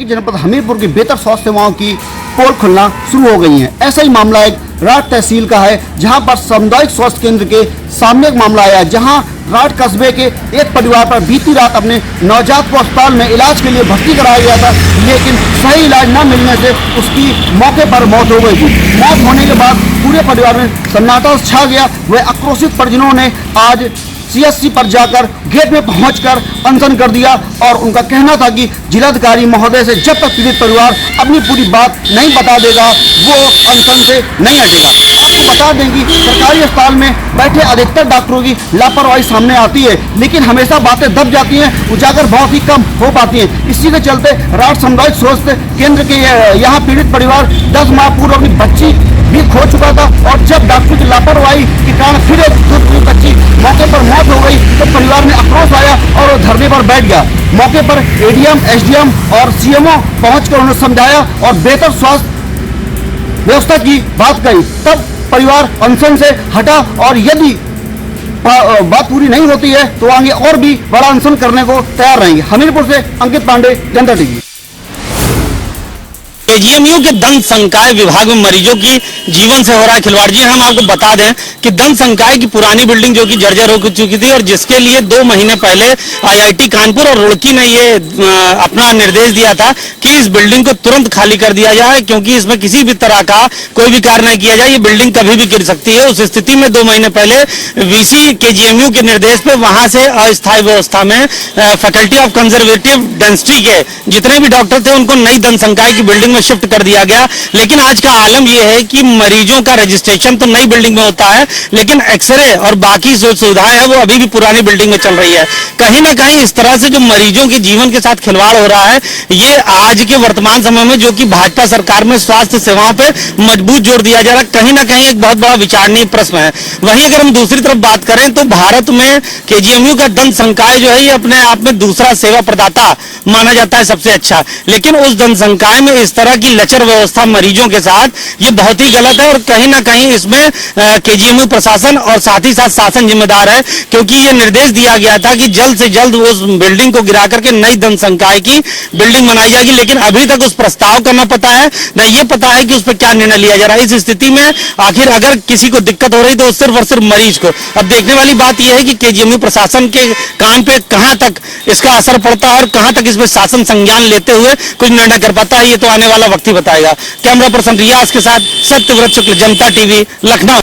जनपद हमीरपुर की बेहतर स्वास्थ्य सेवाओं की पोल खुलना शुरू हो गई है। ऐसा ही मामला एक राठ तहसील का है, जहां पर सामुदायिक स्वास्थ्य केंद्र के सामने एक मामला आया, जहां राठ कस्बे के एक परिवार पर बीती रात अपने नवजात को अस्पताल में इलाज के लिए भर्ती कराया गया था, लेकिन सही इलाज न मिलने से उसकी मौके पर मौत हो गई थी। मौत होने के बाद पूरे परिवार में सन्नाटा छा गया। वह आक्रोशित परिजनों ने आज सीएससी पर जाकर गेट में पहुंचकर अनशन कर दिया और उनका कहना था कि जिलाधिकारी महोदय से जब तक पीड़ित परिवार अपनी पूरी बात नहीं बता देगा वो अनशन से नहीं हटेगा। आपको बता दें कि सरकारी अस्पताल में बैठे अधिकतर डॉक्टरों की लापरवाही सामने आती है, लेकिन हमेशा बातें दब जाती हैं, उजागर बहुत ही कम हो पाती हैं। इसी के चलते राठ सामुदायिक स्वास्थ्य केंद्र के यहाँ पीड़ित परिवार 10 माह पूर्व अपनी बच्ची भी खो चुका था और जब डॉक्टर की लापरवाही के कारण फिर एक दूसरी बच्ची मौके पर मौत हो गई तो परिवार में आक्रोश आया और वो धरने पर बैठ गया। मौके पर एडीएम, एसडीएम और सीएमओ पहुंचकर उन्हें समझाया और बेहतर स्वास्थ्य व्यवस्था की बात कही। तब परिवार अनशन से हटा और यदि बात पूरी नहीं होती है तो आगे और भी बड़ा अनशन करने को तैयार रहेंगे। हमीरपुर से अंकित पांडे, जनता टीवी। केजीएमयू के दंत संकाय विभाग में मरीजों की जीवन से हो रहा है खिलवाड़। जी हम आपको बता दें कि दंत संकाय की पुरानी बिल्डिंग जो कि जर्जर हो चुकी थी और जिसके लिए 2 महीने पहले आईआईटी कानपुर और रुड़की ने ये अपना निर्देश दिया था कि इस बिल्डिंग को तुरंत खाली कर दिया जाए, क्योंकि इसमें किसी भी तरह का कोई भी कार्य नहीं किया जाए, ये बिल्डिंग कभी भी गिर सकती है। उस स्थिति में 2 महीने पहले वीसी केजीएमयू के निर्देश पे वहां से अस्थायी व्यवस्था में फैकल्टी ऑफ कंजर्वेटिव डेंसिटी के जितने भी डॉक्टर थे उनको नई दंत संकाय की बिल्डिंग शिफ्ट कर दिया गया। लेकिन आज का आलम यह है कि मरीजों का रजिस्ट्रेशन तो नई बिल्डिंग में होता है, लेकिन एक्सरे और बाकी जो सुविधाएं हैं वो अभी भी पुरानी बिल्डिंग में चल रही है। कहीं ना कहीं इस तरह से जो मरीजों के जीवन के साथ खिलवाड़ हो रहा है, ये आज के वर्तमान समय में जो कि भाजपा सरकार में स्वास्थ्य सेवाओं पे मजबूत जोर दिया जा रहा है, कहीं ना कहीं एक बहुत बड़ा विचारणीय प्रश्न है। वहीं अगर हम दूसरी तरफ बात करें तो भारत में केजीएमयू का दंत संकाय जो है ये अपने आप में दूसरा सेवा प्रदाता माना जाता है सबसे अच्छा, लेकिन उस दंत संकाय में इस तरह की लचर व्यवस्था मरीजों के साथ ये बहुत ही गलत है और कहीं ना कहीं इसमें केजीएमयू प्रशासन और साथ ही साथ शासन जिम्मेदार है, क्योंकि ये निर्देश दिया गया था कि जल्द से जल्द उस बिल्डिंग को गिरा करके नई दंत संकाय की बिल्डिंग बनाई जाएगी, लेकिन अभी तक उस प्रस्ताव का न पता है न ये पता है कि उस पर क्या निर्णय लिया जा रहा है। इस स्थिति में आखिर अगर किसी को दिक्कत हो रही तो सिर्फ और सिर्फ मरीज को। अब देखने वाली बात यह है कि केजीएमयू प्रशासन के काम पे कहां तक इसका असर पड़ता है और कहां तक इसमें शासन संज्ञान लेते हुए कुछ निर्णय कर पाता है, ये तो आने वाला वक्त ही बताएगा। कैमरा पर्सन रियाज के साथ सत्यव्रत शुक्ल, जनता टीवी, लखनऊ।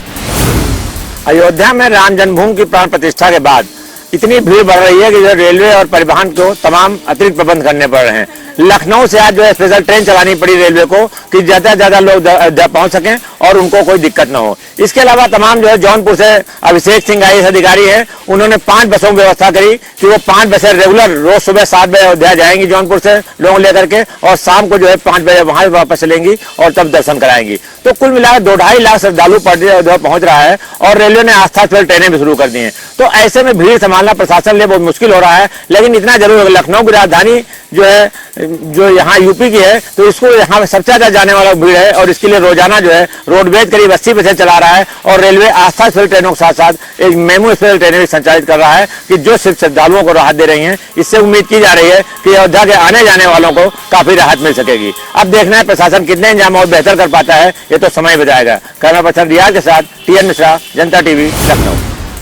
अयोध्या में राम जन्मभूमि की प्राण प्रतिष्ठा के बाद इतनी भीड़ बढ़ रही है कि जो रेलवे और परिवहन को तमाम अतिरिक्त प्रबंध करने पड़ रहे हैं। लखनऊ से आज जो है स्पेशल ट्रेन चलानी पड़ी रेलवे को कि ज्यादा से ज्यादा लोग पहुंच सकें और उनको कोई दिक्कत न हो। इसके अलावा तमाम जो है जौनपुर से अभिषेक सिंह आईएएस अधिकारी हैं, उन्होंने 5 बसों की व्यवस्था करी कि वो 5 बसें रेगुलर रोज सुबह 7 बजे अयोध्या जाएंगी जौनपुर से लोगों लेकर के, और शाम को जो है 5 बजे वहां वापस चलेंगी और तब दर्शन कराएंगी। तो कुल मिलाकर 2-2.5 लाख श्रद्धालु पहुंच रहा है और रेलवे ने आस्था स्पेशल ट्रेनें भी शुरू कर दी है। तो ऐसे में भीड़ संभालना प्रशासन लिए बहुत मुश्किल हो रहा है, लेकिन इतना जरूर है। लखनऊ की राजधानी जो है जो यहाँ यूपी की है, तो इसको यहाँ सबसे ज्यादा जाने वाला भीड़ है और इसके लिए रोजाना जो है रोडवेज करीब 80 बसें चला रहा है और रेलवे आस्था स्पेशल ट्रेनों के साथ साथ एक मेमू स्पेशल ट्रेनें भी संचालित कर रहा है कि जो सिर्फ श्रद्धालुओं को राहत दे रही हैं। इससे उम्मीद की जा रही है कि अयोध्या के आने जाने वालों को काफी राहत मिल सकेगी। अब देखना है प्रशासन कितने इंतजाम और बेहतर कर पाता है, ये तो समय बताएगा। कैमरा पर्सन रियाज के साथ टीएन मिश्रा, जनता टीवी, लखनऊ।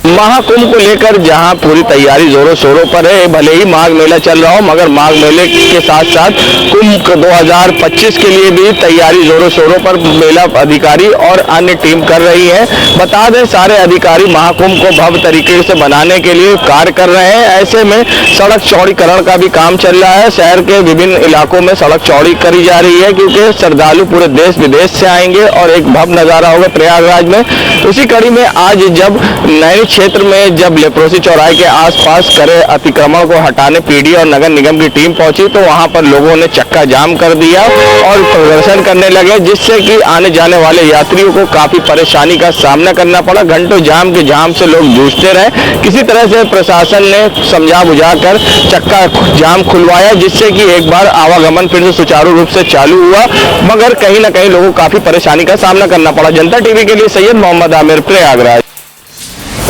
महाकुंभ को लेकर जहां पूरी तैयारी जोरों शोरों पर है, भले ही माघ मेला चल रहा हो, मगर माघ मेले के साथ साथ कुंभ 2025 के लिए भी तैयारी जोरों शोरों पर मेला अधिकारी और अन्य टीम कर रही है। बता दें सारे अधिकारी महाकुंभ को भव्य तरीके से बनाने के लिए कार्य कर रहे हैं। ऐसे में सड़क चौड़ीकरण का भी काम चल रहा है। शहर के विभिन्न इलाकों में सड़क चौड़ी करी जा रही है, क्योंकि श्रद्धालु पूरे देश विदेश से आएंगे और एक भव्य नजारा होगा प्रयागराज में। उसी कड़ी में आज जब नैनी क्षेत्र में जब लेप्रोसी चौराहे के आसपास करे अतिक्रमण को हटाने पीडी और नगर निगम की टीम पहुंची, तो वहां पर लोगों ने चक्का जाम कर दिया और प्रदर्शन करने लगे, जिससे कि आने जाने वाले यात्रियों को काफी परेशानी का सामना करना पड़ा। घंटों जाम के जाम से लोग जूझते रहे। किसी तरह से प्रशासन ने समझा बुझाकर चक्का जाम खुलवाया, जिससे कि एक बार आवागमन फिर से सुचारू रूप से चालू हुआ, मगर कहीं ना कहीं लोगों को काफी परेशानी का सामना करना पड़ा। जनता टीवी के लिए सैयद मोहम्मद आमिर, प्रयागराज।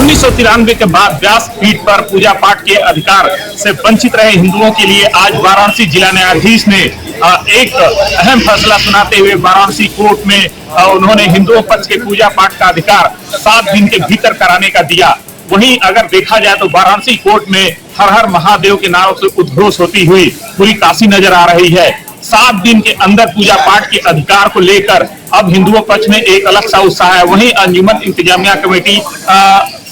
1993 के बाद व्यास पीठ पर पूजा पाठ के अधिकार से वंचित रहे हिंदुओं के लिए आज वाराणसी जिला न्यायाधीश ने एक अहम फैसला सुनाते हुए वाराणसी कोर्ट में उन्होंने हिंदुओं पक्ष के पूजा पाठ का अधिकार 7 दिन के भीतर कराने का दिया। वहीं अगर देखा जाए तो वाराणसी कोर्ट में हर हर महादेव के नारों से उद्घोष होती हुई पूरी काशी नजर आ रही है। 7 दिन के अंदर पूजा पाठ के अधिकार को लेकर अब हिंदुओं पक्ष में एक अलग सा उत्साह है। वहीं अंजुमन इंतजामिया कमेटी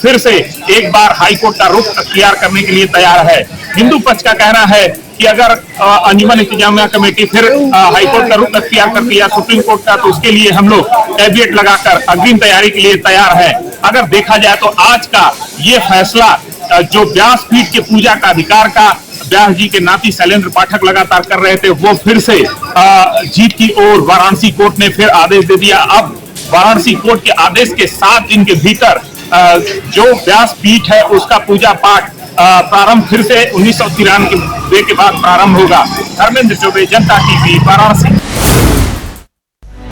फिर से एक बार हाईकोर्ट का रुख अख्तियार करने के लिए तैयार है। हिंदू पक्ष का कहना है कि अगर अंजुमन इंतजामिया कमेटी फिर हाईकोर्ट का रुख अख्तियार करती है सुप्रीम कोर्ट का, तो उसके लिए हम लोग कैबिनेट लगाकर अग्रिम तैयारी के लिए तैयार है। अगर देखा जाए तो आज का ये फैसला जो व्यास पीठ के पूजा का अधिकार का व्यास जी के नाती शैलेंद्र पाठक लगातार कर रहे थे, वो फिर से जीत की ओर वाराणसी कोर्ट ने फिर आदेश दे दिया। अब वाराणसी कोर्ट के आदेश के 7 दिन के भीतर जो व्यास पीठ है उसका पूजा पाठ प्रारंभ फिर से 1993 के बाद प्रारंभ होगा। धर्मेंद्र चौबे, जनता टीवी, वाराणसी।